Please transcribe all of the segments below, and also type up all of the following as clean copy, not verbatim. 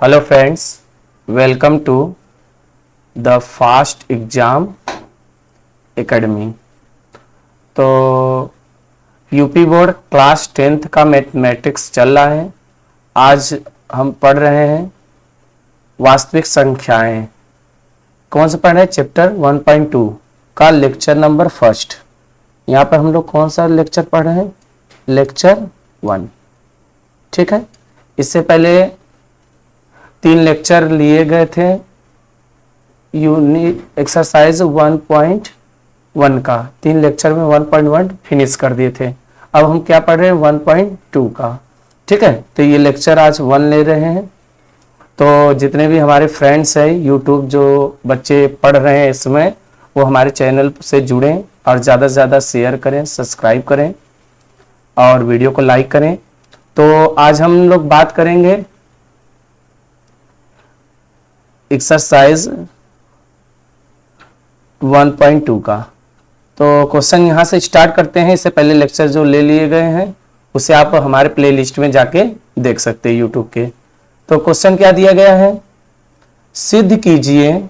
Hello friends, welcome to the fast exam academy. तो UP board class 10th का mathematics चल रहा है। आज हम पढ़ रहे हैं वास्तविक संख्याएं। कौन सा पढ़ रहे हैं? चैप्टर 1.2 का लेक्चर नंबर फर्स्ट। यहाँ पर हम लोग कौन सा लेक्चर पढ़ रहे हैं? लेक्चर 1। ठीक है, इससे पहले 3 लेक्चर लिए गए थे यूनिट एक्सरसाइज 1.1 का। 3 लेक्चर में 1.1 फिनिश कर दिए थे। अब हम क्या पढ़ रहे हैं? 1.2 का। ठीक है, तो ये लेक्चर आज 1 ले रहे हैं। तो जितने भी हमारे फ्रेंड्स हैं यूट्यूब जो बच्चे पढ़ रहे हैं इसमें, वो हमारे चैनल से जुड़ें और ज़्यादा से ज़्यादा शेयर करें, सब्सक्राइब करें और वीडियो को लाइक करें। तो आज हम लोग बात करेंगे एक्सरसाइज 1.2 का। तो क्वेश्चन यहाँ से स्टार्ट करते हैं। इससे पहले लेक्चर जो ले लिए गए हैं उसे आप हमारे प्लेलिस्ट में जाके देख सकते हैं यूट्यूब के। तो क्वेश्चन क्या दिया गया है? सिद्ध कीजिए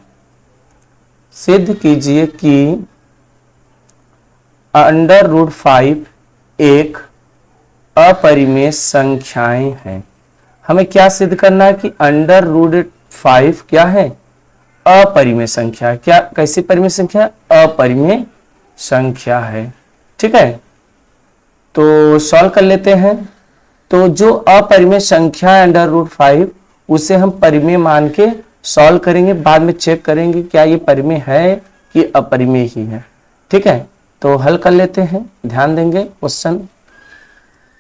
कि √5 एक अपरिमेय संख्याएं हैं। हमें क्या सिद्ध करना है कि √5 क्या है? अपरिमेय संख्या। क्या कैसी परिमेय संख्या? अपरिमेय संख्या है। ठीक है, तो सॉल्व कर लेते हैं। तो जो अपरिमेय संख्या है √5, उसे हम परिमेय मान के सॉल्व करेंगे। बाद में चेक करेंगे क्या ये परिमेय है कि अपरिमेय ही है। ठीक है, तो हल कर लेते हैं, ध्यान देंगे क्वेश्चन।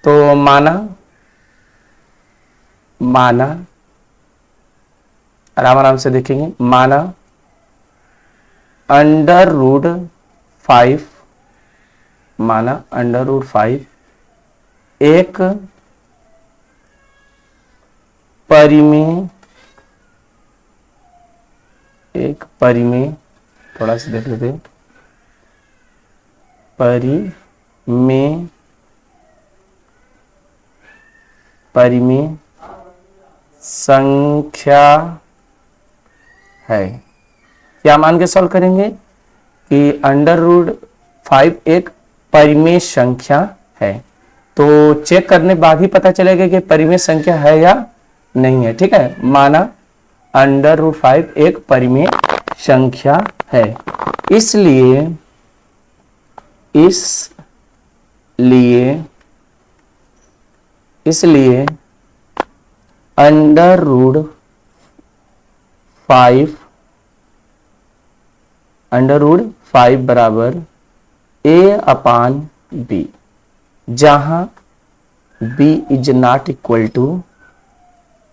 तो माना आराम आराम से देखेंगे। माना √5 एक परिमेय थोड़ा सा देख लेते हैं। परिमेय संख्या है। क्या मान के सॉल्व करेंगे कि √5 एक परिमेय संख्या है। तो चेक करने बाद ही पता चलेगा कि परिमेय संख्या है या नहीं है। ठीक है, माना √5 एक परिमेय संख्या है, इसलिए √5 बराबर a/b, जहां b is not equal to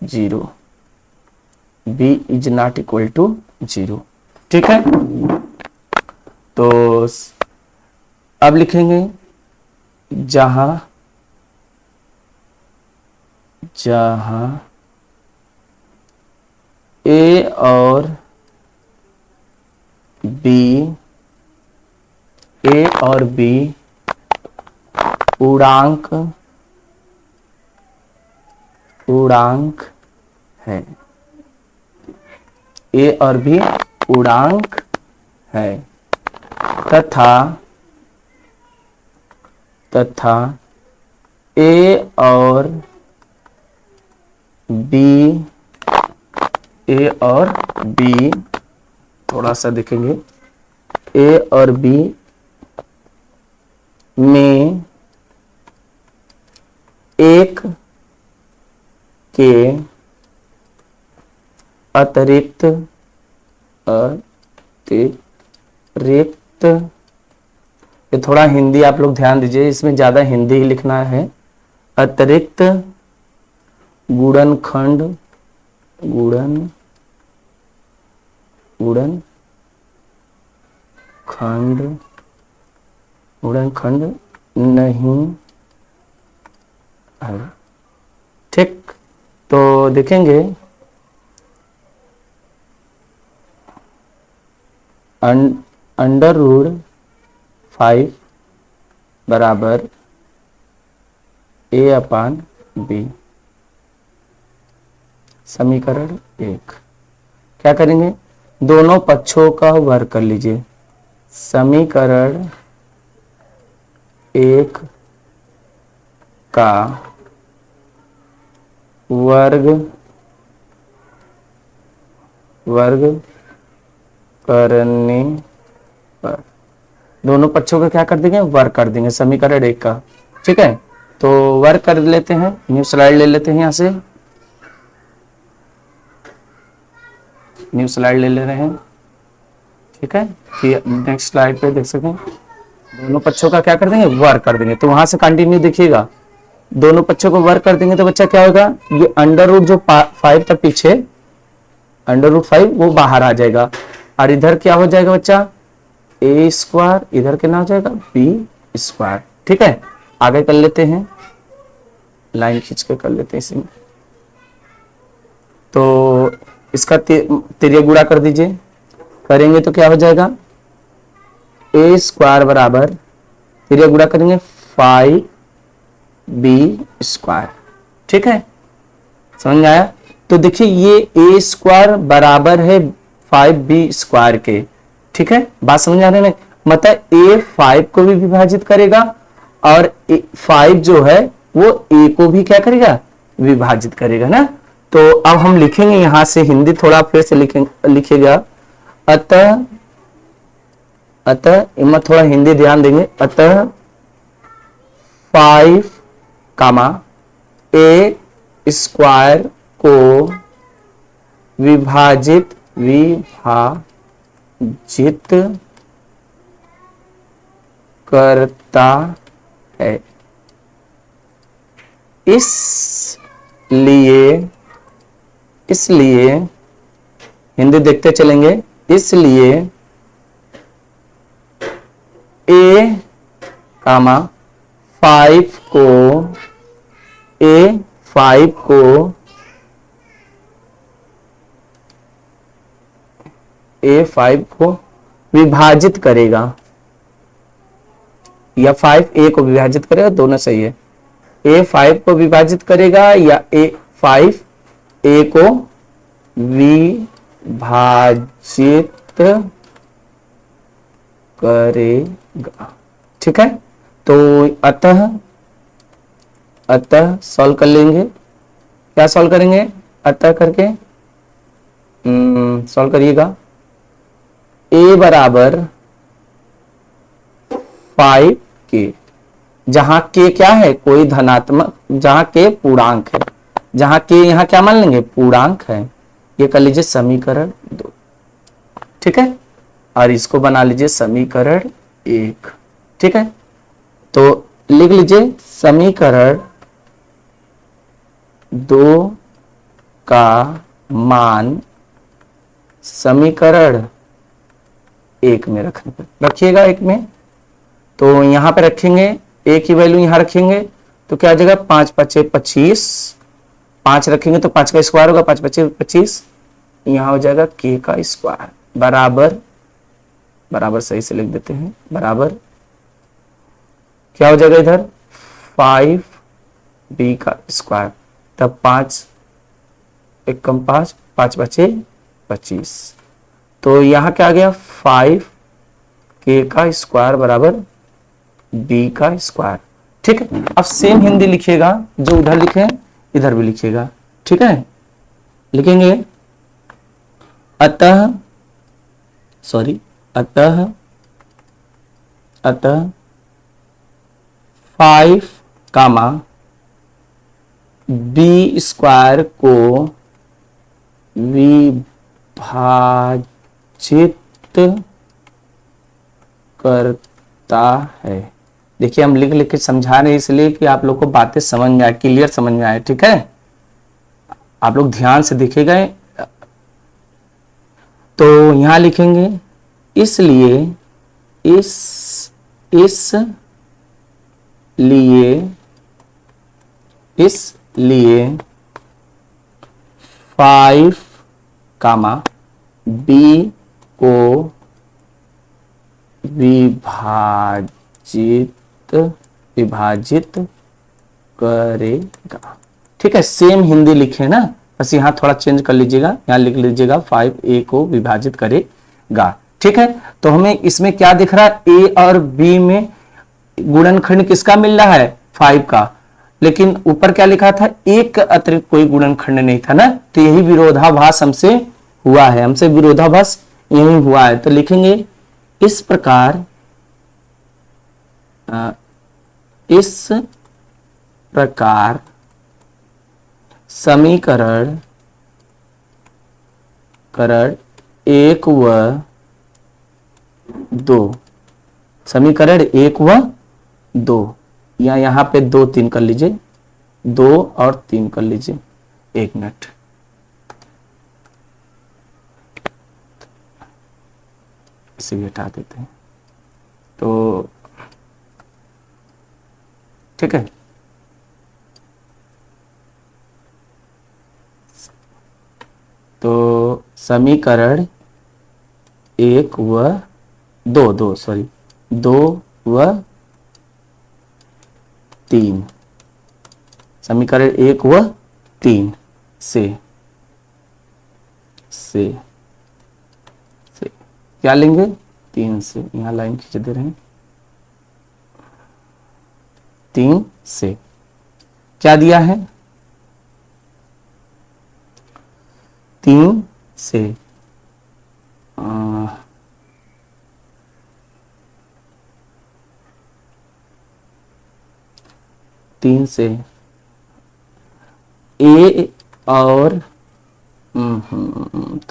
0। b is not equal to 0। ठीक है, तो अब लिखेंगे जहां a और b पूर्णांक है। a और b पूर्णांक है तथा a और b थोड़ा सा देखेंगे। a और b में एक के अतिरिक्त ये थोड़ा हिंदी आप लोग ध्यान दीजिए, इसमें ज्यादा हिंदी ही लिखना है। अतिरिक्त गुणनखंड नहीं है। ठीक, तो देखेंगे √5 बराबर a/b। समीकरण 1। क्या करेंगे, दोनों पक्षों का वर्ग कर लीजिए। समीकरण 1 का वर्ग करने पर दोनों पक्षों का क्या कर देंगे, वर्ग कर देंगे समीकरण 1 का। ठीक है, तो वर्ग कर लेते हैं। न्यू स्लाइड ले लेते हैं, यहां से न्यू स्लाइड ले ले रहे हैं। ठीक है, नेक्स्ट स्लाइड पे देख सकें, दोनों पक्षों का क्या कर देंगे, वर्ग कर देंगे। तो वहां से कंटिन्यू देखिएगा, दोनों पक्षों को वर्ग कर देंगे तो बच्चा क्या होगा, ये अंडर रूट जो 5 था पीछे, अंडर रूट 5 वो बाहर आ जाएगा, और इधर क्या हो जाएगा बच्चा, ए स्क्वायर, इधर कितना हो जाएगा, बी स्क्वायर। ठीक है, आगे कर लेते हैं, लाइन खींच के कर लेते हैं इसी में। तो इसका तिर्यक गुणा कर दीजिए, करेंगे तो क्या हो जाएगा, ए स्क्वायर बराबर, तिर्यक गुणा करेंगे 5b स्क्वायर। ठीक है, समझ में आया। तो देखिए ये ए स्क्वायर बराबर है 5b स्क्वायर के। ठीक है, बात समझ आ रही है, मतलब ए 5 को भी विभाजित करेगा और 5 जो है वो ए को भी क्या करेगा, विभाजित करेगा ना। तो अब हम लिखेंगे यहां से, हिंदी थोड़ा फिर से लिखेगा, अतः इनमें थोड़ा हिंदी ध्यान देंगे, अतः 5 कामा ए स्क्वायर को विभाजित करता है, इसलिए हिंदी देखते चलेंगे, इसलिए ए कामा 5 को विभाजित करेगा, या 5 ए को विभाजित करेगा, दोनों सही है। ए 5 को विभाजित करेगा या 5 ए को विभाजित करेगा। ठीक है, तो अतः सॉल्व कर लेंगे, क्या सॉल्व करेंगे, अतः करके सॉल्व करिएगा। ए बराबर 5 के, जहां के क्या है, कोई धनात्मक, जहां के पूर्णांक है, जहां के यहां क्या मान लेंगे, पूर्णांक है, ये कर लीजिए समीकरण 2। ठीक है, और इसको बना लीजिए समीकरण 1। ठीक है, तो लिख लीजिए समीकरण 2 का मान समीकरण 1 में रखिएगा, 1 में। तो यहां पे रखेंगे, ए की वैल्यू यहां रखेंगे तो क्या आ जाएगा, 5 5 25, 5 रखेंगे तो 5 का स्क्वायर होगा, 5 5 25, यहां हो जाएगा के का स्क्वायर बराबर सही से लिख देते हैं, बराबर क्या हो जाएगा इधर 5b का स्क्वायर, तब 5 1 कम 5 5 5 25, तो यहां क्या आ गया 5 के का स्क्वायर बराबर b का स्क्वायर। ठीक है, अब सेम हिंदी लिखिएगा, जो उधर लिखे इधर भी लिखिएगा। ठीक है, लिखेंगे अतः 5 कामा बी स्क्वायर को विभाजित करता है। देखिए हम लिख के समझा रहे हैं इसलिए कि आप लोग को बातें समझ में आए, क्लियर समझ में आए। ठीक है, आप लोग ध्यान से देखिएगा। तो यहां लिखेंगे इसलिए 5 कामा बी को विभाजित करेगा। ठीक है, सेम हिंदी लिखे ना, बस यहाँ थोड़ा चेंज कर लीजिएगा, यहाँ लिख लीजिएगा 5a को विभाजित करेगा। ठीक है, तो हमें इसमें क्या दिख रहा है, a और b में गुणनखंड किसका मिल रहा है, 5 का, लेकिन ऊपर क्या लिखा था, एक अतिरिक्त कोई गुणनखंड नहीं था ना, तो यही विरोधाभास हमसे हुआ है, हमसे विरोधाभास यही हुआ है। तो लिखेंगे इस प्रकार समीकरण करण 1 व 2, समीकरण 1 व 2, या यहां पे 2 3 कर लीजिए, 2 और 3 कर लीजिए, 1 मिनट। इसे भी हटा देते हैं, तो ठीक है, तो समीकरण 1 व 2 सॉरी 2 व 3, समीकरण 1 व 3 से क्या लेंगे, 3 से, यहां लाइन खींच दे रहे हैं, 3 से क्या दिया है, 3 से 3 से ए और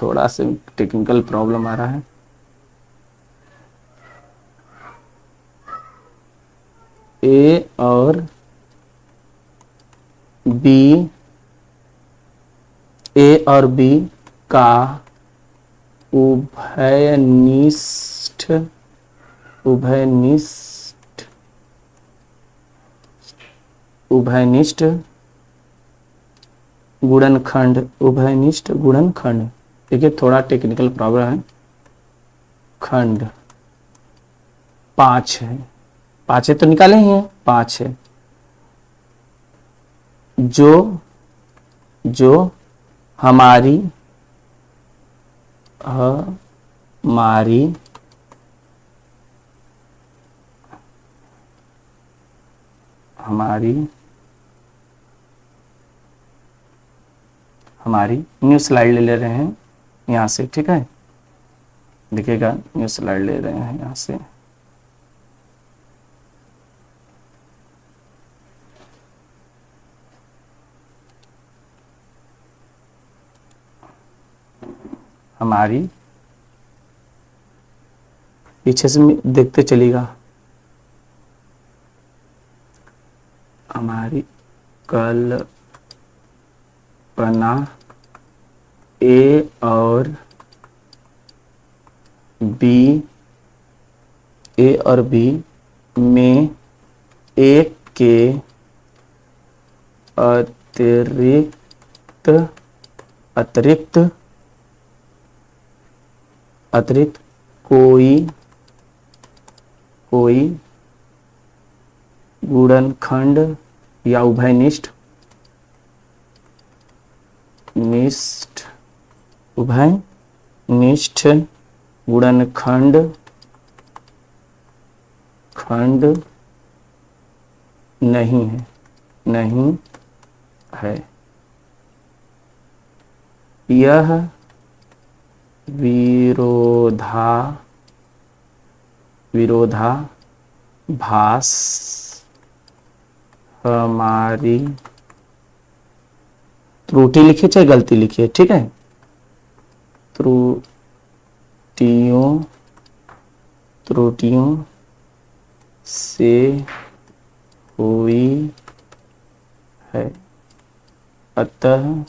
थोड़ा सा टेक्निकल प्रॉब्लम आ रहा है, ए और बी, ए और बी का उभयनिष्ठ गुणनखंड, देखिए थोड़ा टेक्निकल प्रॉब्लम है, खंड 5 है, 5 है तो निकाले ही है, 5 है, जो हमारी न्यू स्लाइड ले रहे हैं यहां से, ठीक है, देखिएगा न्यू स्लाइड ले रहे हैं यहां से, हमारी पीछे से देखते चलिएगा, हमारी कल्पना ए और बी में एक के अतिरिक्त कोई गुणनखंड या उभयनिष्ठ गुणनखंड नहीं है, यह विरोधाभास हमारी त्रुटि लिखिए चाहे गलती लिखिए, ठीक है, त्रुटियों से हुई है, अतः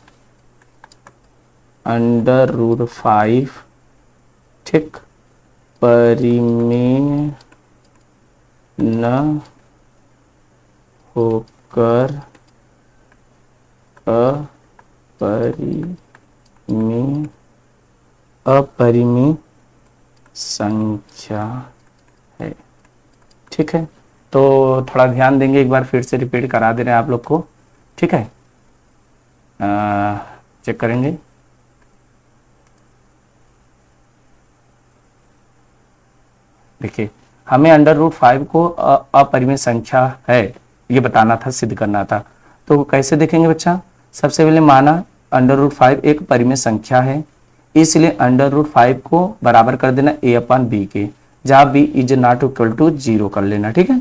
√5 ठीक परिमेय न होकर अपरिमेय संख्या है, ठीक है। तो थोड़ा ध्यान देंगे, एक बार फिर से रिपीट करा दे रहे हैं आप लोग को, ठीक है। चेक करेंगे। देखिए हमें अंडर रूट 5 को अपरिमेय संख्या है ये बताना था, सिद्ध करना था। तो कैसे देखेंगे बच्चा, सबसे पहले माना अंडर रूट 5 एक परिमेय संख्या है, इसलिए अंडर रूट 5 को बराबर कर देना a अपॉन बी के, जहाँ b is not equal to 0 कर लेना, ठीक है।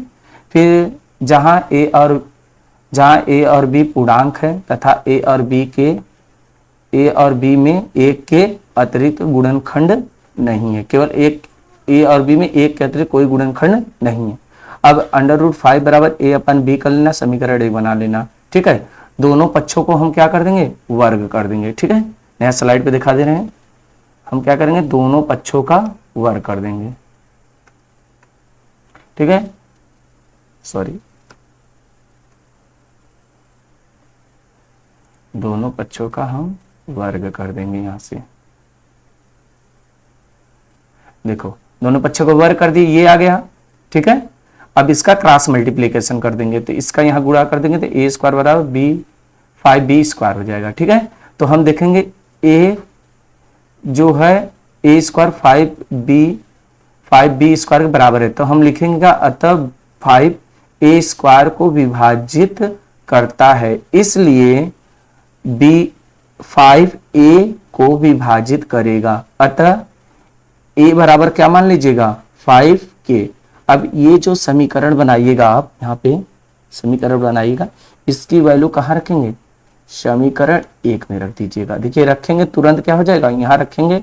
फिर जहाँ a और b पूर्णांक है तथा a और b में एक के अतिरिक्त गुणनखंड नहीं है, केवल एक a और b में एक के अतिरिक्त कोई गुणनखंड नहीं है। अब अंडर रूट 5 बराबर a अपन b कर लेना, समीकरण एक बना लेना, ठीक है। दोनों पक्षों को हम क्या कर देंगे, वर्ग कर देंगे, ठीक है। नया स्लाइड पे दिखा दे रहे हैं, हम क्या करेंगे, दोनों पक्षों का वर्ग कर देंगे, ठीक है। सॉरी, दोनों पक्षों का हम वर्ग कर देंगे। यहां से देखो दोनों पक्षों को वर्ग कर दिए, ये आ गया, ठीक है। अब इसका क्रॉस मल्टीप्लीकेशन कर देंगे, तो इसका यहां गुणा कर देंगे तो a स्क्वायर बराबर b 5b स्क्वायर हो जाएगा, ठीक है। तो हम देखेंगे a जो है a स्क्वायर 5b स्क्वायर के बराबर है, तो हम लिखेंगे अतः 5a स्क्वायर को विभाजित करता है, इसलिए b 5a को विभाजित करेगा, अतः a बराबर क्या मान लीजिएगा 5k। अब ये जो समीकरण बनाइएगा आप, यहाँ पे समीकरण बनाइएगा, इसकी वैल्यू कहाँ रखेंगे, समीकरण 1 में रख दीजिएगा। देखिए रखेंगे तुरंत क्या हो जाएगा, यहाँ रखेंगे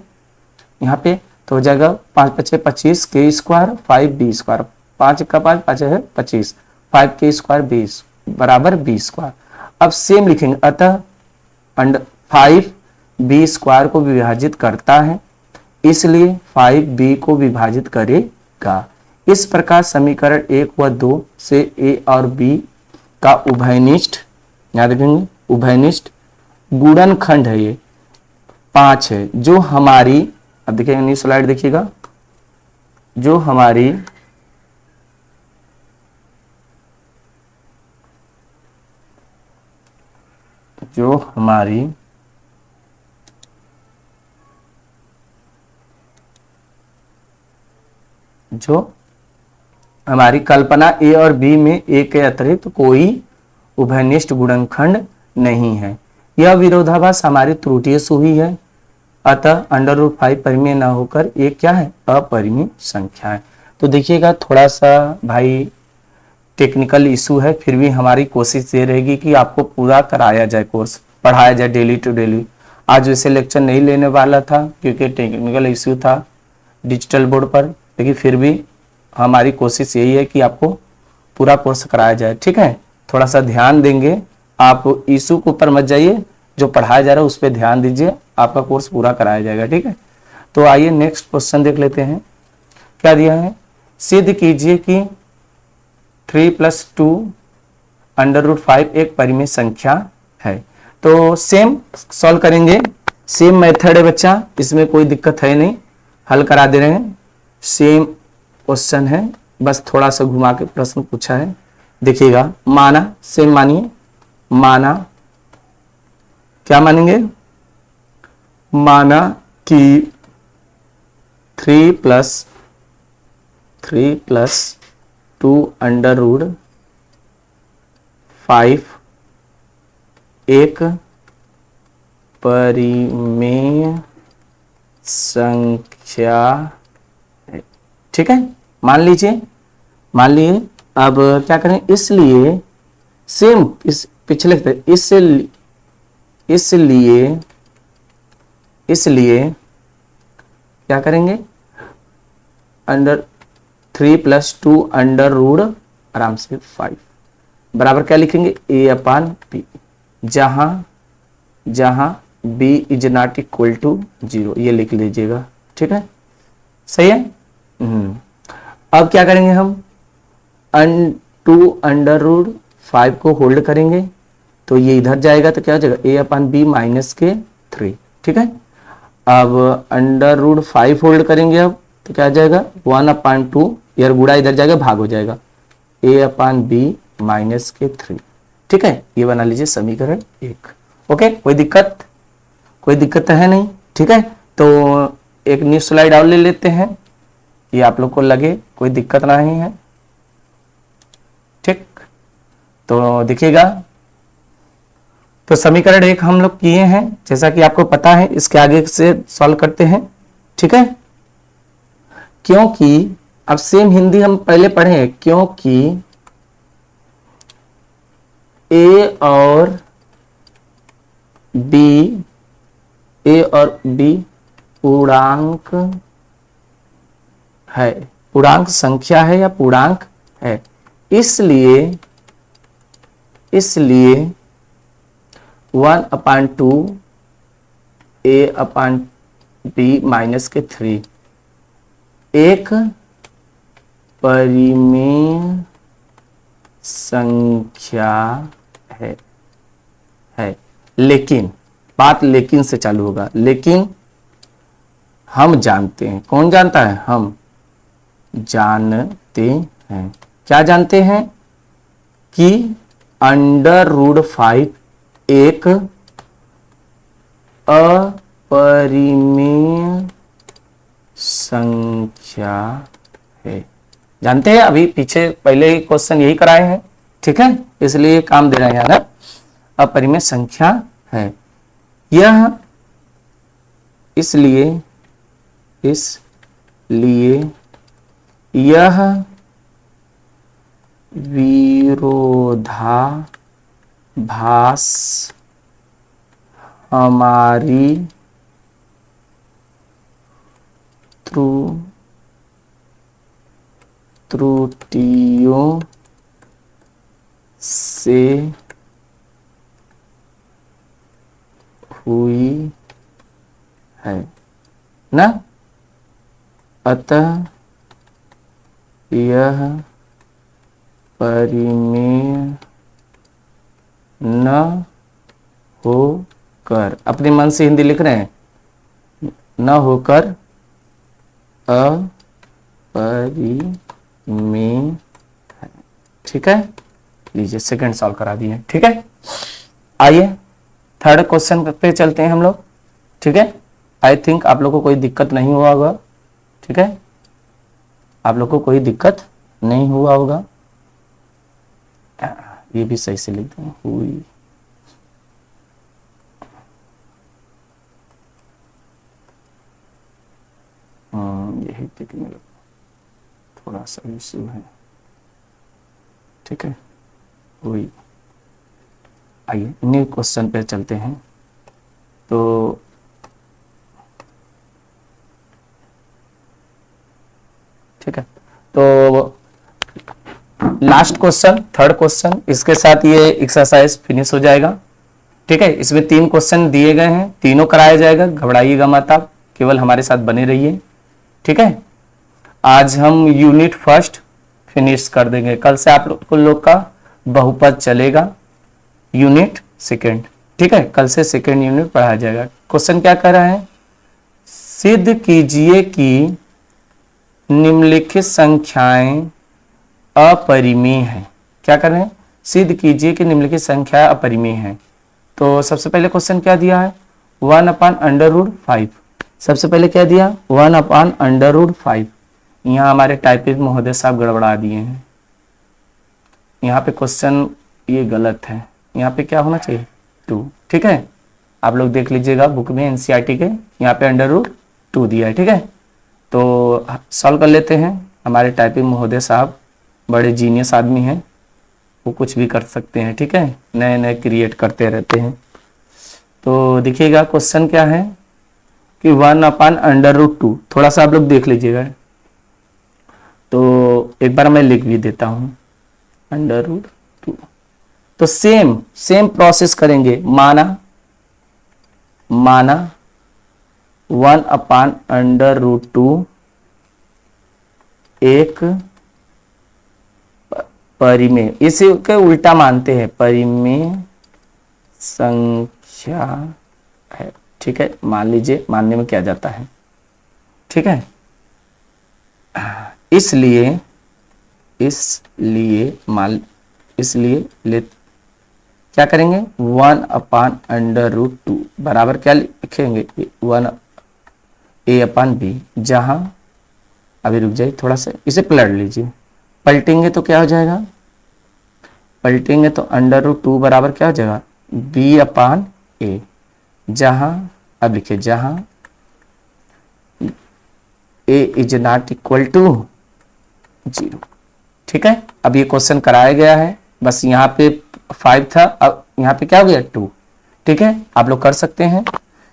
यहाँ पे तो हो जाएगा 5 5 25 के स्क्वायर 5b स्क्वायर, 5 का 5 5 है 25, 5k स्क्वायर 20 बराबर b स्क्वायर। अब सेम लिखेंगे, अतः 5b स्क्वायर को विभाजित करता है, इसलिए 5b को विभाजित करेगा। इस प्रकार समीकरण 1 व 2 से a और b का उभयनिष्ठ, याद रखेंगे उभयनिष्ठ गुणनखंड है, ये 5 है, जो हमारी, अब देखिए न्यू स्लाइड देखिएगा, जो हमारी कल्पना a और b में a के अतिरिक्त कोई उभयनिष्ठ गुणनखंड नहीं है। यह विरोधाभास हमारी त्रुटियों से हुई है, अतः अंडर रूट 5 परिमेय न होकर एक क्या है, अपरिमेय संख्या है। तो देखिएगा थोड़ा सा भाई टेक्निकल इशू है, फिर भी हमारी कोशिश ये रहेगी कि आपको पूरा कराया जाए, कोर्स पढ़ाया जाए डेली टू डेली। आज वैसे लेक्चर नहीं लेने वाला था क्योंकि टेक्निकल इशू था डिजिटल बोर्ड पर, लेकिन फिर भी हमारी कोशिश यही है कि आपको पूरा कोर्स कराया जाए, ठीक है। थोड़ा सा ध्यान देंगे, आप इशू के ऊपर मत जाइए, जो पढ़ाया जा रहा है उस पर ध्यान दीजिए, आपका कोर्स पूरा कराया जाएगा, ठीक है। तो आइए नेक्स्ट क्वेश्चन देख लेते हैं, क्या दिया है, सिद्ध कीजिए कि 3 + 2 अंडर रूट 5 एक परिमेय संख्या है। तो सेम सॉल्व करेंगे, सेम मेथड है बच्चा, इसमें कोई दिक्कत है नहीं, हल करा दे रहे हैं, सेम क्वेश्चन है, बस थोड़ा सा घुमा के प्रश्न पूछा है। देखिएगा माना, सेम मानिए, माना क्या मानेंगे, माना कि 3 + 2 अंडर रूट 5 एक परिमेय संख्या है, ठीक है। मान लीजिए, मान लिए, अब क्या करें, इसलिए सेम इस पिछले इसलिए क्या करेंगे, अंडर 3 + 2 अंडर रूट आराम से 5 बराबर क्या लिखेंगे, a/b, जहां b is not equal to 0, ये लिख लीजिएगा, ठीक है, सही है। अब क्या करेंगे हम, 2 अंडर रूट 5 को होल्ड करेंगे, तो ये इधर जाएगा तो क्या हो जाएगा, a/b -3, ठीक है। अब अंडर रूट 5 होल्ड करेंगे, अब तो क्या आ जाएगा 1/2, यार गुणा इधर जाएगा, भाग हो जाएगा, a/b -3, ठीक है। ये बना लीजिए समीकरण 1, ओके, कोई दिक्कत कोई दिक्कत है नहीं, ठीक है। तो एक न्यू स्लाइड और ले लेते हैं, ये आप लोग को लगे कोई दिक्कत नहीं है, ठीक। तो देखिएगा, तो समीकरण 1 हम लोग किए हैं, जैसा कि आपको पता है। इसके आगे से सॉल्व करते हैं, ठीक है। क्योंकि अब सेम हिंदी हम पहले पढ़े, क्योंकि ए और बी पूर्णांक है, पूर्णांक संख्या है या पूर्णांक है, इसलिए 1/2 a/b-3 एक परिमेय संख्या है। लेकिन बात लेकिन से चालू होगा, लेकिन हम जानते हैं, कौन जानता है, हम जानते हैं, क्या जानते हैं कि √5 एक अपरिमेय संख्या है। जानते हैं, अभी पीछे पहले ही क्वेश्चन यही कराए हैं, ठीक है, इसलिए काम दे रहे हैं यार, अपरिमेय संख्या है यह, इसलिए यह विरोधाभास हमारी त्रुटियों से हुई है ना, अतः यह परिमेय न होकर, अपने मन से हिंदी लिख रहे हैं, न होकर अपरिमेय है, ठीक है। लीजिए सेकंड सॉल्व करा दिए, ठीक है। आइए थर्ड क्वेश्चन पे चलते हैं हम लोग, ठीक है। आई थिंक आप लोग को कोई दिक्कत नहीं हुआ होगा, ठीक है, आप लोग को कोई दिक्कत नहीं हुआ होगा, ये भी सही से लिख दूं, हुई, यही टेक्निक थोड़ा सा इशू है, ठीक है, हुई। आइए न्यू क्वेश्चन पे चलते हैं। तो ठीक है, तो लास्ट क्वेश्चन, थर्ड क्वेश्चन, इसके साथ ये एक्सरसाइज फिनिश हो जाएगा, ठीक है। इसमें 3 क्वेश्चन दिए गए हैं, तीनों कराया जाएगा, घबराइएगा मत आप, केवल हमारे साथ बने रहिए, ठीक है। आज हम यूनिट फर्स्ट फिनिश कर देंगे, कल से आप लोग का बहुपद चलेगा, यूनिट सेकेंड, ठीक है, कल से सेकेंड यूनिट पढ़ाया जाएगा। क्वेश्चन क्या कर रहा है, सिद्ध कीजिए कि निम्नलिखित संख्याएं अपरिमेय हैं। क्या कर रहे हैं, सिद्ध कीजिए कि निम्नलिखित संख्या अपरिमेय है। तो सबसे पहले क्वेश्चन क्या दिया है, 1/√5, सबसे पहले क्या दिया, 1/√5। यहाँ हमारे टाइपिस्ट महोदय साहब गड़बड़ा दिए हैं, यहाँ पे क्वेश्चन ये गलत है, यहाँ पे क्या होना चाहिए 2, ठीक है। आप लोग देख लीजिएगा बुक में एनसीईआरटी के, यहाँ पे √2 दिया है, ठीक है। तो सॉल्व कर लेते हैं, हमारे टाइपिंग महोदय साहब बड़े जीनियस आदमी हैं, वो कुछ भी कर सकते हैं, ठीक है, नए नए क्रिएट करते रहते हैं। तो देखिएगा क्वेश्चन क्या है कि 1/√2, थोड़ा सा आप लोग देख लीजिएगा, तो एक बार मैं लिख भी देता हूं, √2। तो सेम प्रोसेस करेंगे, माना 1/√2 एक परिमेय, इसे के उल्टा मानते हैं, परिमेय संख्या है, ठीक है। मान लीजिए, मानने में क्या जाता है, ठीक है। इसलिए क्या करेंगे 1/√2 बराबर क्या लिखेंगे 1a/b, जहां अभी रुक जाइए थोड़ा सा इसे पलट लीजिए, पलटेंगे तो क्या हो जाएगा, पलटेंगे तो √2 बराबर क्या हो जाएगा b/a, जहां अब लिखिए जहां a is not equal to 0। ठीक है, अब ये क्वेश्चन कराया गया है, बस यहाँ पे 5 था, अब यहाँ पे क्या हो गया 2। ठीक है, आप लोग कर सकते हैं,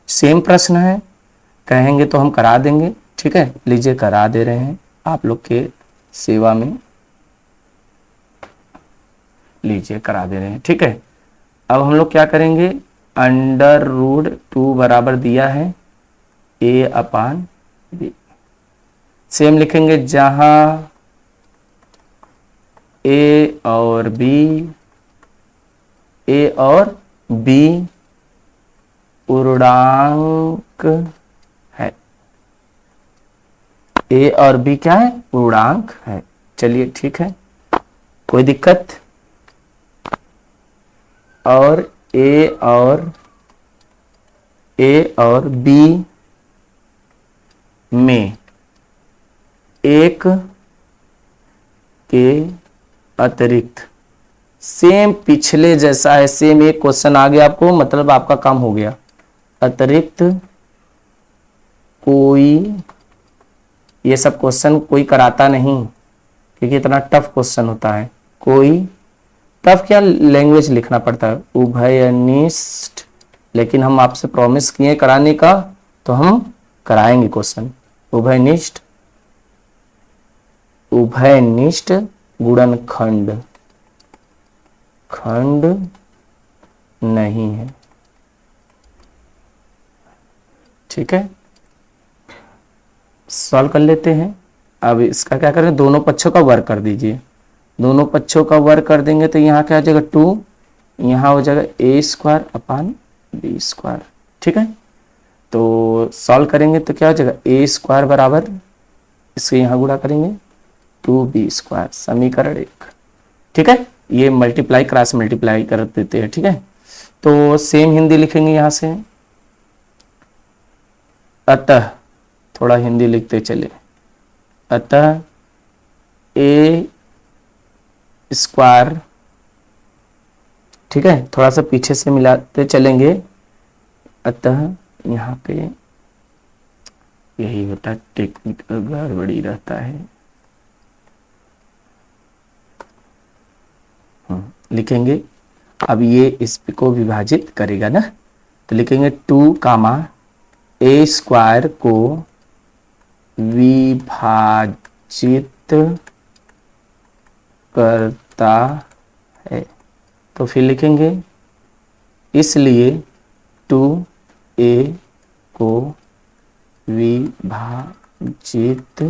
सेम प्रश्न है, कहेंगे तो हम करा देंगे। ठीक है, लीजिए करा दे रहे हैं आप लोग के सेवा में, लीजिए करा दे रहे हैं। ठीक है, अब हम लोग क्या करेंगे, √2 बराबर दिया है a/b, सेम लिखेंगे जहां a और b पूर्णांक है, a और b क्या है पूर्णांक है। चलिए ठीक है, कोई दिक्कत, और a और b में एक के अतिरिक्त, सेम पिछले जैसा है, सेम एक क्वेश्चन आ गया आपको, मतलब आपका काम हो गया। अतिरिक्त कोई, ये सब क्वेश्चन कोई कराता नहीं क्योंकि इतना टफ क्वेश्चन होता है, कोई टफ क्या लैंग्वेज लिखना पड़ता है, उभयनिष्ठ, लेकिन हम आपसे प्रॉमिस किए कराने का, तो हम कराएंगे क्वेश्चन। उभयनिष्ठ गुणनखंड खंड नहीं है। ठीक है, सॉल्व कर लेते हैं। अब इसका क्या करें, दोनों पक्षों का वर्ग कर दीजिए, दोनों पक्षों का वर्ग कर देंगे तो यहाँ क्या हो जाएगा 2, यहाँ हो जाएगा a²/b²। ठीक है, तो सॉल्व करेंगे तो क्या हो जाएगा a² बराबर, इसके यहाँ गुणा करेंगे 2b², समीकरण 1। ठीक है, ये मल्टीप्लाई क्रॉस मल्टीप्लाई कर देते हैं। ठीक है, तो सेम हिंदी लिखेंगे यहाँ से, अतः थोड़ा हिंदी लिखते चले, अतः a², ठीक है, थोड़ा सा पीछे से मिलाते चलेंगे, अतः यहाँ पे यही होता है, टेक्निकल गड़बड़ी रहता है। लिखेंगे, अब ये इस को विभाजित करेगा ना, तो लिखेंगे 2, a² को विभाजित करता है, तो फिर लिखेंगे इसलिए 2a को विभाजित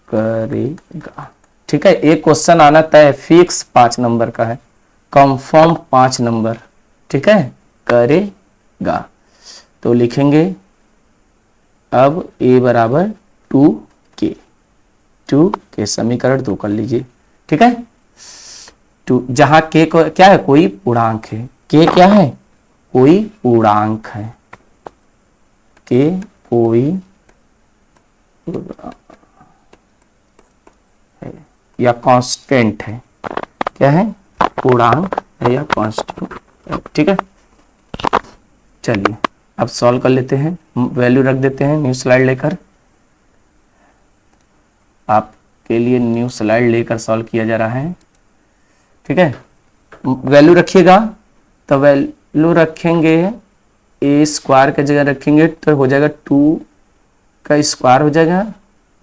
करेगा। ठीक है, एक क्वेश्चन आना तय, फिक्स 5 नंबर का है, कंफर्म 5 नंबर। ठीक है, करेगा, तो लिखेंगे अब a बराबर 2k समीकरण 2 कर लीजिए। ठीक है, 2 जहां k को क्या है, कोई पूर्णांक है, k क्या है कोई पूर्णांक है, k कोई है या कांस्टेंट है, क्या है पूर्णांक है या कांस्टेंट। ठीक है, चलिए अब सॉल्व कर लेते हैं, वैल्यू रख देते हैं न्यू स्लाइड लेकर, आपके लिए न्यू स्लाइड लेकर सॉल्व किया जा रहा है। ठीक है, वैल्यू रखिएगा, तो वैल्यू रखेंगे a² की जगह रखेंगे तो हो जाएगा 2 का स्क्वायर हो जाएगा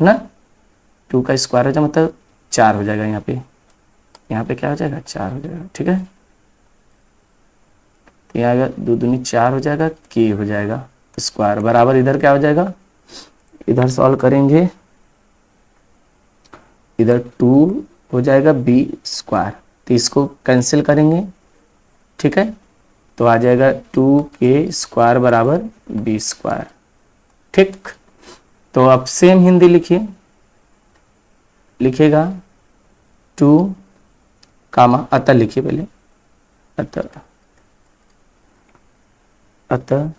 ना, 2 का स्क्वायर हो जाएगा मतलब 4 हो जाएगा, यहाँ पे क्या हो जाएगा 4 हो जाएगा। ठीक है, तो यहाँ आएगा 2 दूनी 4 हो जाएगा, k हो जाएगा स्क्वायर बराबर, इधर क्या हो जाएगा, इधर सॉल्व करेंगे, इधर 2 हो जाएगा b², तो इसको कैंसिल करेंगे। ठीक है, तो आ जाएगा 2k² बराबर b²। ठीक, तो अब सेम हिंदी लिखिए, लिखिएगा 2 अतः लिखिए पहले, अतः अतः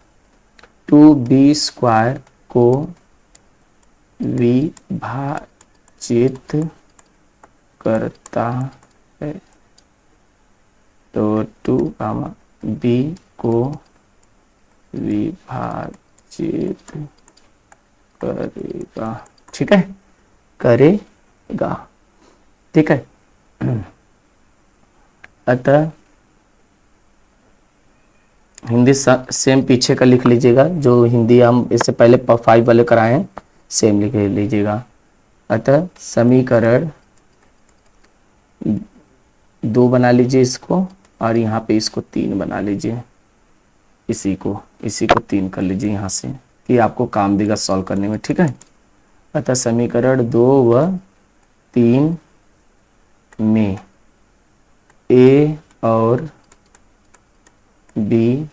2b² को विभाजित करता है, तो 2b को विभाजित करेगा। ठीक है, करेगा। ठीक है, अतः हिंदी सेम पीछे का लिख लीजिएगा, जो हिंदी हम इससे पहले 5 वाले कराए हैं सेम लिख लीजिएगा। अतः समीकरण 2 बना लीजिए इसको, और यहाँ पे इसको 3 बना लीजिए, इसी को 3 कर लीजिए यहाँ से, कि आपको काम देगा सॉल्व करने में। ठीक है, अतः समीकरण 2 व 3 में ए और बी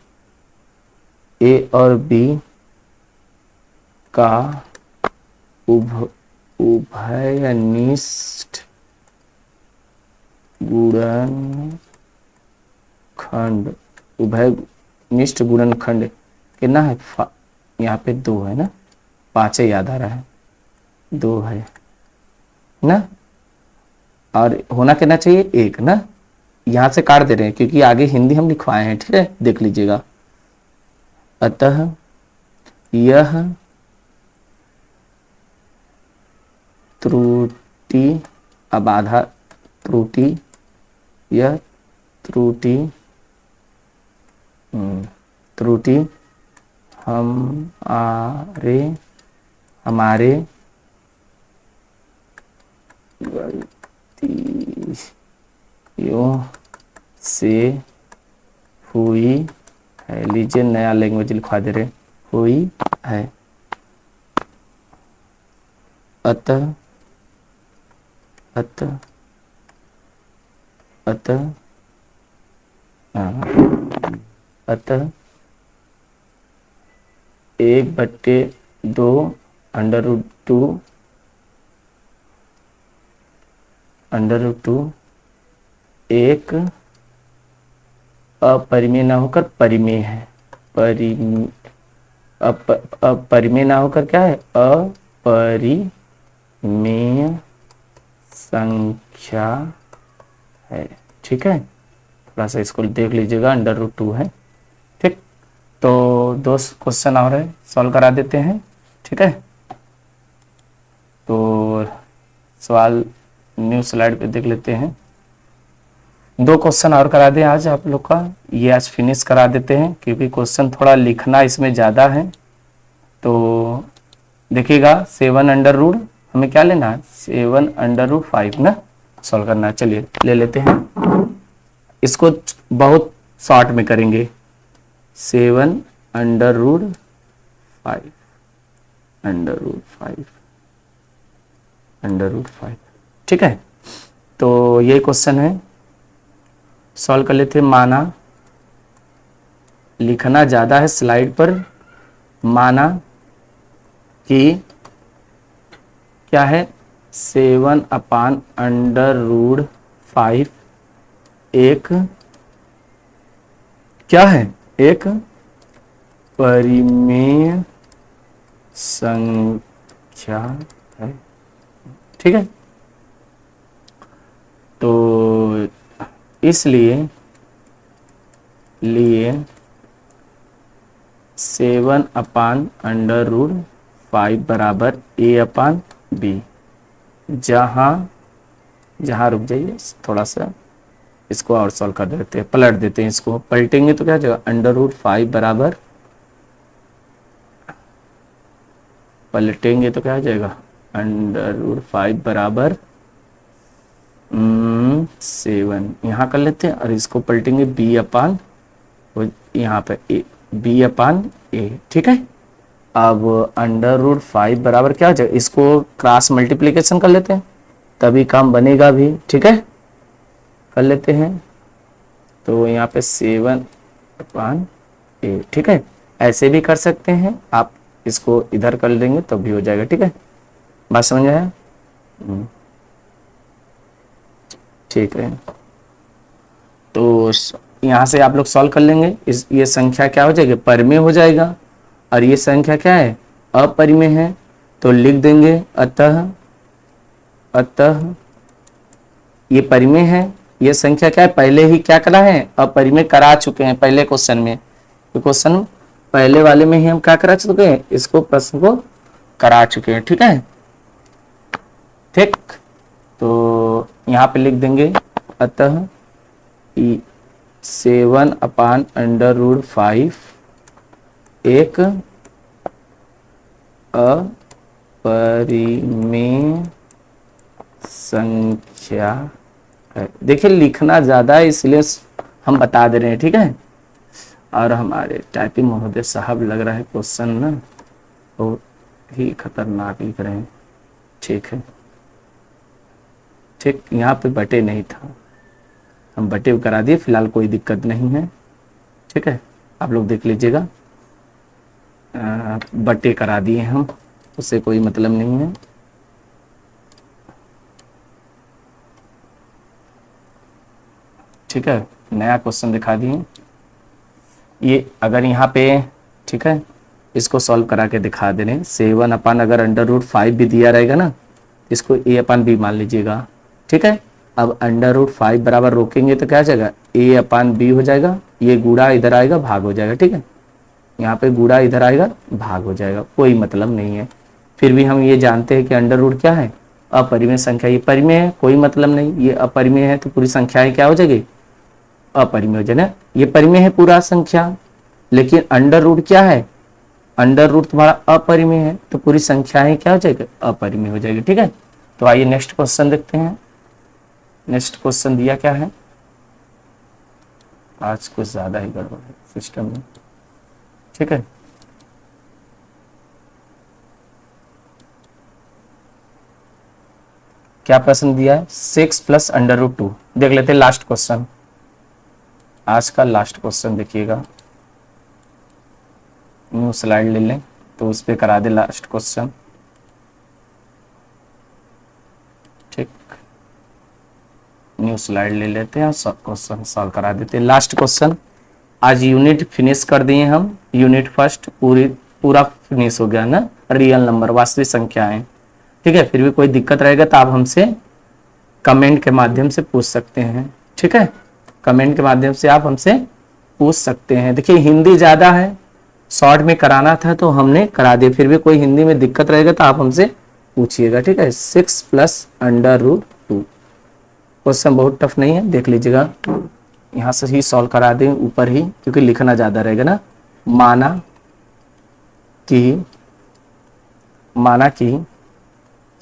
का उभयनिष्ठ गुणनखंड, उभयनिष्ठ गुणनखंड कितना है? यहाँ पे 2 है ना, 5 याद आ रहा है, 2 है ना, और होना कितना चाहिए? 1 ना। यहां से काट दे रहे हैं क्योंकि आगे हिंदी हम लिखवाए हैं। ठीक है, देख लीजिएगा। अतः यह त्रुटि, अब आधा त्रुटि, यह त्रुटि हमारे गलतियों से हुई है। लीजिए, नया लैंग्वेज लिखवा दे रहे, हुई है। अतः अतः 1/2 √2 एक अपरिमेय ना होकर परिमेय है। अपरिमेय ना होकर क्या है? अपरिमेय संख्या है। ठीक है, थोड़ा सा इसको देख लीजिएगा, √2 है। ठीक, तो 2 क्वेश्चन और है, सॉल्व करा देते हैं। ठीक है, तो सवाल न्यू स्लाइड पे देख लेते हैं। 2 क्वेश्चन और करा दें आज आप लोग का, ये आज फिनिश करा देते हैं, क्योंकि क्वेश्चन थोड़ा लिखना इसमें ज़्यादा है। तो देखिएगा, 7 हमें क्या लेना है? 7/5 ना सॉल्व करना है। चलिए ले लेते हैं, इसको बहुत शॉर्ट में करेंगे। 7/5 √5। ठीक है, तो ये क्वेश्चन है, सॉल्व कर लेते हैं। माना, लिखना ज्यादा है स्लाइड पर, माना कि क्या है? 7/5 एक क्या है? एक परिमेय संख्या है। ठीक है, तो इसलिए 7/5 बराबर a/b। जहां रुक जाइए, थोड़ा सा इसको और सॉल्व कर देते हैं, पलट देते हैं। इसको पलटेंगे तो क्या हो जाएगा? √5 बराबर, पलटेंगे तो क्या हो जाएगा? √5 बराबर 7, यहाँ कर लेते हैं, और इसको पलटेंगे b/, यहाँ पे b/a। ठीक है, अब √5 बराबर क्या हो जाएगा? इसको क्रॉस मल्टीप्लिकेशन कर लेते हैं, तभी काम बनेगा भी। ठीक है, कर लेते हैं। तो यहाँ पे 7/a। ठीक है, ऐसे भी कर सकते हैं आप, इसको इधर कर देंगे तब भी हो जाएगा। ठीक है, बात समझ आया? ठीक है, तो यहां से आप लोग सॉल्व कर लेंगे। इस ये संख्या क्या हो जाएगी, परिमेय हो जाएगा, और ये संख्या क्या है, अपरिमेय है। तो लिख देंगे अतः ये परिमेय है। ये संख्या क्या है, पहले ही क्या करा है, अपरिमेय करा चुके हैं पहले क्वेश्चन में। तो क्वेश्चन पहले वाले में ही हम क्या करा चुके हैं, इसको प्रश्न को करा चुके हैं। ठीक है, ठीक। तो यहाँ पे लिख देंगे अतः 7/√5 एक अपरिमेय संख्या है। देखिए लिखना ज्यादा है इसलिए हम बता दे रहे हैं। ठीक है, और हमारे टाइपिंग महोदय साहब लग रहा है क्वेश्चन ना बहुत ही खतरनाक लिख रहे हैं। ठीक है, ठीक। यहाँ पे बटे नहीं था, हम बटे करा दिए, फिलहाल कोई दिक्कत नहीं है। ठीक है, आप लोग देख लीजिएगा, बटे करा दिए हम, उससे कोई मतलब नहीं है। ठीक है, नया क्वेश्चन दिखा दिए ये, अगर यहाँ पे ठीक है इसको सॉल्व करा के दिखा दे रहे हैं। 7 अगर √5 भी दिया रहेगा ना, इसको a/b मान लीजिएगा। ठीक है, अब √5 बराबर रोकेंगे तो क्या हो जाएगा, a/b हो जाएगा। ये गुणा इधर आएगा, भाग हो जाएगा। ठीक है, यहाँ पे गुणा इधर आएगा, भाग हो जाएगा, कोई मतलब नहीं है। फिर भी हम ये जानते हैं कि अंडर क्या है, अपरिमेय संख्या। ये परिमेय है, कोई मतलब नहीं। ये अपरिमेय है तो पूरी संख्याएं क्या हो जाएगी, अपरिमेय हो जाएगा। ये परिमेय है पूरा संख्या, लेकिन अंडर क्या है, अंडर तुम्हारा अपरिमेय है, तो पूरी संख्याएं क्या हो जाएगी, अपरिमेय हो जाएगी। ठीक है, तो आइए नेक्स्ट क्वेश्चन देखते हैं। नेक्स्ट क्वेश्चन दिया क्या है, आज कुछ ज्यादा ही गड़बड़ है सिस्टम में। ठीक है, क्या प्रश्न दिया है, 6 + √2। देख लेते हैं लास्ट क्वेश्चन, आज का लास्ट क्वेश्चन देखिएगा। न्यू स्लाइड ले लें तो उस पर करा दे लास्ट क्वेश्चन। ठीक, न्यू स्लाइड ले लेते हैं, सब क्वेश्चन सॉल्व करा देते हैं। लास्ट क्वेश्चन, आज यूनिट फिनिश कर दिए हम। यूनिट फर्स्ट पूरा फिनिश हो गया ना, रियल नंबर वास्तविक संख्याएं। ठीक है, फिर भी कोई दिक्कत रहेगा तो आप हमसे कमेंट के माध्यम से पूछ सकते हैं। ठीक है, कमेंट के माध्यम से आप हमसे पूछ सकते हैं। देखिए हिंदी ज्यादा है, शॉर्ट में कराना था तो हमने करा दिया, फिर भी कोई हिंदी में दिक्कत रहेगा तो आप हमसे पूछिएगा। ठीक है, 6 + √2 क्वेश्चन बहुत टफ नहीं है, देख लीजिएगा। यहां से ही सॉल्व करा दें ऊपर ही, क्योंकि लिखना ज्यादा रहेगा ना। माना कि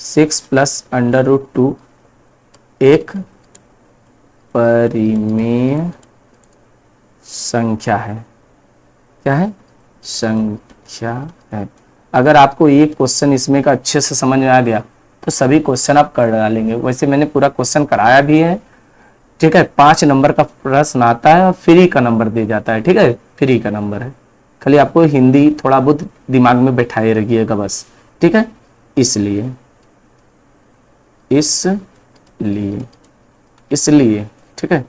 6 + √2 एक परिमेय संख्या है। क्या है, संख्या है। अगर आपको एक क्वेश्चन इसमें का अच्छे से समझ में आ गया तो सभी क्वेश्चन आप कर डालेंगे। वैसे मैंने पूरा क्वेश्चन कराया भी है। ठीक है, 5 नंबर का प्रश्न आता है और फ्री का नंबर दे जाता है। ठीक है, फ्री का नंबर है, खाली आपको हिंदी थोड़ा बहुत दिमाग में बैठाए रखिएगा बस। ठीक है, इसलिए ठीक है,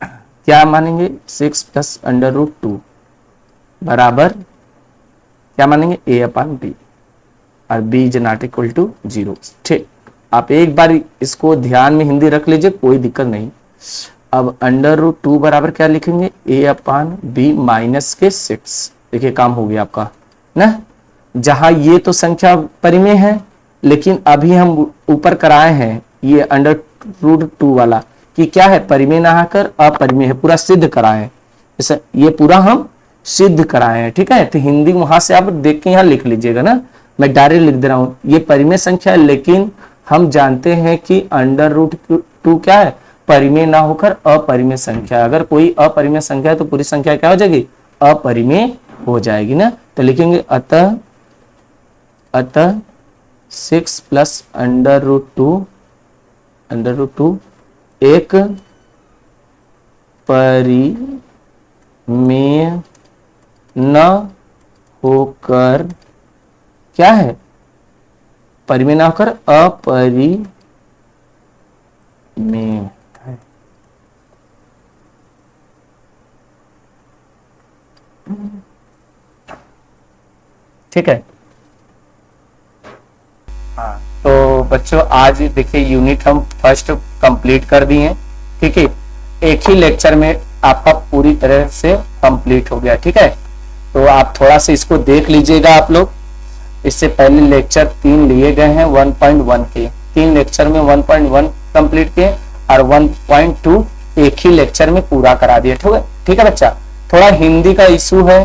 क्या मानेंगे, 6 + √2 बराबर क्या मानेंगे, a/b, और b is not equal to 0। ठीक, आप एक बार इसको ध्यान में हिंदी रख लीजिए, कोई दिक्कत नहीं। अब √2 बराबर क्या लिखेंगे, a/b -6। देखिए काम हो गया आपका ना। जहां ये तो संख्या परिमेय है, लेकिन अभी हम ऊपर कराए हैं ये √2 वाला कि क्या है, परिमेय ना आकर अपरिमेय है, पूरा सिद्ध कराए हैं। जैसे ये पूरा हम सिद्ध कराए हैं। ठीक है, तो हिंदी वहां से आप देख के यहाँ लिख लीजिएगा ना, मैं डायरेक्ट लिख दे रहा हूं। ये परिमेय संख्या है, लेकिन हम जानते हैं कि √2 क्या है, परिमेय ना होकर अपरिमेय संख्या। अगर कोई अपरिमेय संख्या है तो पूरी संख्या क्या हो जाएगी, अपरिमेय हो जाएगी ना। तो लिखेंगे अतः 6 + √2 एक परिमेय न होकर क्या है, परिमेय न होकर अपरिमेय है। ठीक है। हाँ, तो बच्चों आज देखिए यूनिट हम फर्स्ट कंप्लीट कर दिए हैं। ठीक है, एक ही लेक्चर में आपका पूरी तरह से कंप्लीट हो गया। ठीक है, तो आप थोड़ा सा इसको देख लीजिएगा आप लोग। इससे पहले लेक्चर 3 लिए गए हैं 1.1 के, 3 लेक्चर में 1.1 कंप्लीट किए और 1.2 एक ही लेक्चर में पूरा करा दिया। ठीक है बच्चा, थोड़ा हिंदी का इशू है,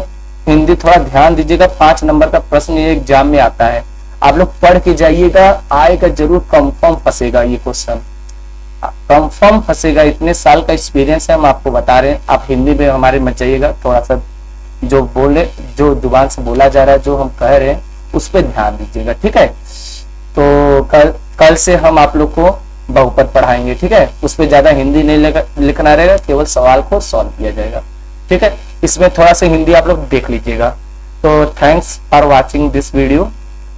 हिंदी थोड़ा ध्यान दीजिएगा। 5 नंबर का प्रश्न ये एग्जाम में आता है, आप लोग पढ़ के जाइएगा, आएगा जरूर, कंफर्म फंसेगा ये क्वेश्चन, कंफर्म फंसेगा। इतने साल का एक्सपीरियंस है, हम आपको बता रहे हैं। आप हिंदी में हमारे मत जाइएगा, थोड़ा सा जो बोले, जो जुबान से बोला जा रहा है, जो हम कह रहे हैं उस पर ध्यान दीजिएगा। ठीक है, तो कल से हम आप लोग को बहुपद पढ़ाएंगे। ठीक है, उस पर ज्यादा हिंदी नहीं लिखना रहेगा, केवल सवाल को सॉल्व किया जाएगा। ठीक है, इसमें थोड़ा सा हिंदी आप लोग देख लीजिएगा। तो thanks for watching this video,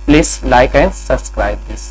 please like and subscribe this.